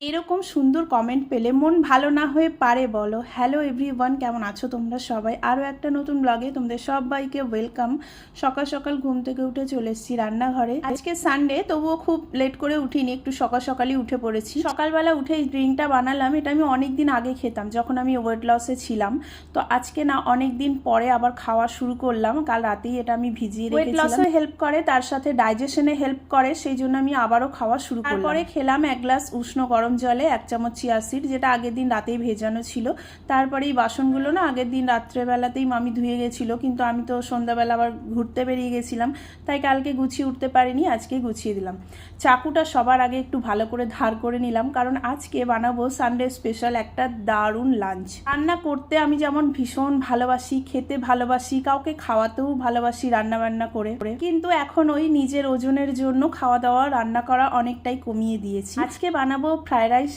এরকম সুন্দর কমেন্ট পেলে মন ভালো না হয়ে পারে বলো। হ্যালো এভরিওয়ান, কেমন আছো তোমরা সবাই? আরও একটা নতুন ব্লগে তোমাদের সবাইকে ওয়েলকাম। সকাল সকাল ঘুম থেকে উঠে চলে এসেছি রান্নাঘরে। আজকে সানডে, তবুও খুব লেট করে উঠিনি, একটু সকাল সকালই উঠে পড়েছি। সকালবেলা উঠে এই ড্রিঙ্কটা বানালাম। এটা আমি অনেক দিন আগে খেতাম, যখন আমি ওয়েট লসে ছিলাম। তো আজকে না, অনেক দিন পরে আবার খাওয়া শুরু করলাম। কাল রাতেই এটা আমি ভিজিয়ে রেখেছিলাম। ওয়েট লসে হেল্প করে, তার সাথে ডাইজেশনে হেল্প করে, সেই জন্য আমি আবারও খাওয়া শুরু করলাম। তারপরে খেলাম এক গ্লাস উষ্ণ গরম জলে 1 চামচ চিয়া সিড, যেটা আগের দিন রাতেই ভেজানো ছিল। তারপরে এই বাসনগুলো না আগের দিন রাত্রেবেলাতেই মামি ধুয়ে গেছিল, কিন্তু আমি তো সন্ধ্যাবেলা আবার ঘুরতে বেরিয়ে গেছিলাম, তাই কালকে গুছিয়ে উঠতে পারিনি, আজকে গুছিয়ে দিলাম। চাকুটা সবার আগে একটু ভালো করে ধার করে নিলাম, কারণ আজকে বানাবো সানডে স্পেশাল একটা দারুণ লাঞ্চ। রান্না করতে আমি যেমন ভীষণ ভালোবাসি, খেতে ভালোবাসি, কাউকে খাওয়াতেও ভালোবাসি রান্না বান্না করে, কিন্তু এখন ওই নিজের ওজনের জন্য খাওয়া দাওয়া রান্না করা অনেকটাই কমিয়ে দিয়েছি। আজকে বানাবো ফ্রাইড রাইস